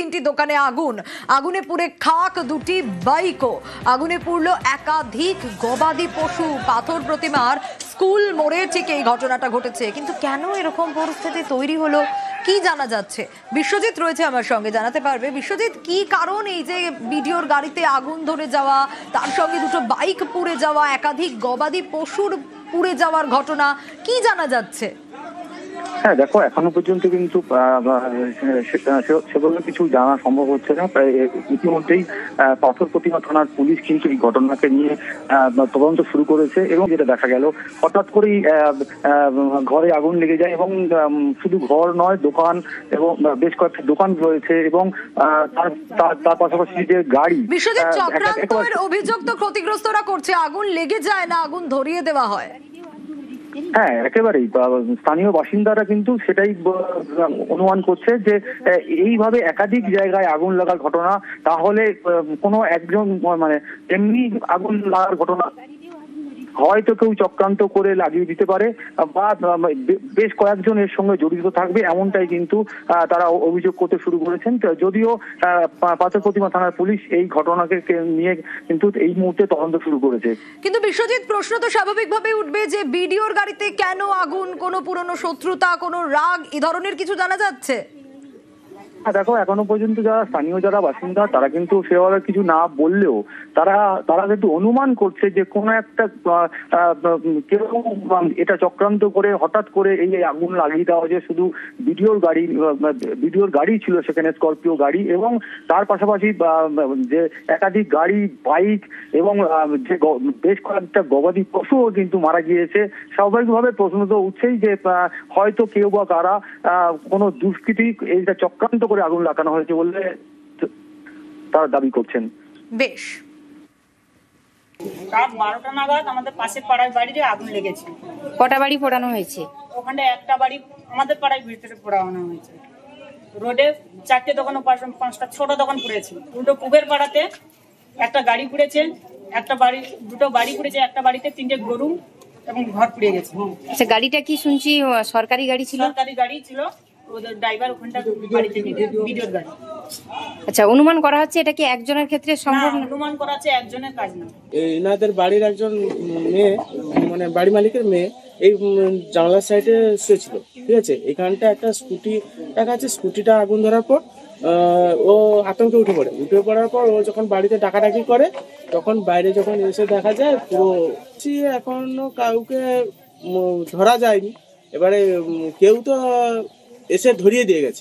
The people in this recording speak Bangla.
তিনটি দোকানে আগুন, আগুনে পুড়ে খাক দুটি বাইকও, আগুনে পুড়ল একাধিক গবাদি পশু। পাথর প্রতিমার স্কুল মোড়ে ঠিক এই ঘটনাটা ঘটেছে। কিন্তু কেন এরকম পরিস্থিতি তৈরি হলো কি জানা যাচ্ছে? বিশ্বজিৎ রয়েছে আমার সঙ্গে, জানাতে পারবে। বিশ্বজিৎ, কি কারণ এই যে বিডিওর গাড়িতে আগুন ধরে যাওয়া, তার সঙ্গে দুটো বাইক পুড়ে যাওয়া, একাধিক গবাদি পশুর পুড়ে যাওয়ার ঘটনা, কি জানা যাচ্ছে? হ্যাঁ দেখো, এখনো পর্যন্ত কিন্তু সেগুলো কিছু জানা সম্ভব হচ্ছে না। ইতিমধ্যেই পাথর প্রতিমা থানার পুলিশ কিন্তু এই ঘটনাকে নিয়ে তদন্ত শুরু করেছে এবং যেটা দেখা গেল, হঠাৎ করেই ঘরে আগুন লেগে যায় এবং শুধু ঘর নয়, দোকান এবং বেশ কয়েকটি দোকান রয়েছে এবং তার পাশাপাশি যে গাড়ি। বিশ্বজিৎ, চক্রান্তের অভিযোগ তো ক্ষতিগ্রস্তরা করছে, আগুন লেগে যায় না আগুন ধরিয়ে দেওয়া হয়? হ্যাঁ, একেবারেই স্থানীয় বাসিন্দারা কিন্তু সেটাই অনুমান করছে যে এইভাবে একাধিক জায়গায় আগুন লাগার ঘটনা, তাহলে কোনো একজন মানে এমনি আগুন লাগার ঘটনা হয়তো কেউ চক্রান্ত করে লাগিয়ে দিতে পারে বা বেশ কয়েকজন এর সঙ্গে জড়িত থাকবে, এমনটাই কিন্তু তারা অভিযোগ করতে শুরু করেছেন। যদিও পাথর প্রতিমা থানার পুলিশ এই ঘটনাকে নিয়ে কিন্তু এই মুহূর্তে তদন্ত শুরু করেছে। কিন্তু বিশ্বজিৎ, প্রশ্ন তো স্বাভাবিকভাবে উঠবে যে বিডিওর গাড়িতে কেন আগুন? কোনো পুরনো শত্রুতা, কোনো রাগ, এই ধরনের কিছু জানা যাচ্ছে? দেখো, এখনো পর্যন্ত যারা বাসিন্দা তারা কিন্তু সেভাবে কিছু না বললেও তারা কিন্তু অনুমান করছে যে কোনো একটা কেউ এটা চক্রান্ত করে হঠাৎ করে এই আগুন লাগিয়ে দেওয়া, যে শুধু বিডিওর গাড়ি ছিল সেখানে, স্করপিও গাড়ি, এবং তার পাশাপাশি যে একাধিক গাড়ি, বাইক এবং যে বেশ কয়েকটা গবাদি পশুও কিন্তু মারা গিয়েছে। স্বাভাবিকভাবে প্রশ্ন তো উঠছেই যে হয়তো কেউ বা কারা কোনো দুষ্কৃতী এইটা চক্রান্ত করে আগুন লাগানো হয়েছে বলে তারা দাবি করছেন। বেশ, রাত 12টা নাগাদ আমাদের পাশের পাড়ার বাড়িতে আগুন লেগেছে। কটা বাড়ি পোড়ানো হয়েছে? ওখানে একটা বাড়ি আমাদের পাড়ার ভিতরে পোড়ানো হয়েছে। রোডে 4টে দোকান, 5টা ছোট দোকান পুড়েছে। দুটো পুবের পাড়াতে একটা গাড়ি পুড়েছে, দুটো বাড়ি পুড়েছে, একটা বাড়িতে 3টে গরু এবং ঘর পুড়ে গেছে। আচ্ছা, গাড়িটা কি শুনছি সরকারি গাড়ি ছিল? সরকারি গাড়ি ছিল, ওদের ড্রাইভার ওখানটা বাড়ি থেকে বিডিওর গাড়ি। আচ্ছা, অনুমান করা হচ্ছে এটা কি একজনের ক্ষেত্রে সম্ভব? অনুমান করা হচ্ছে একজনের কাজ না। এনাদের বাড়ির একজন মেয়ে, মানে বাড়ি মালিকের মেয়ে, এই জানলার সাইডে শুয়েছিল, ঠিক আছে। এখানটা একটা স্কুটি রাখা আছে, স্কুটিটা আগুন ধরার পর ও আতঙ্কে উঠে পড়ার পর ও যখন বাড়িতে ডাকাডাকি করে, তখন বাইরে যখন এসে দেখা যায় পুরো, এখনো কাউকে ধরা যায়নি। এবারে কেউ তো এসে ধরিয়ে দিয়ে গেছে।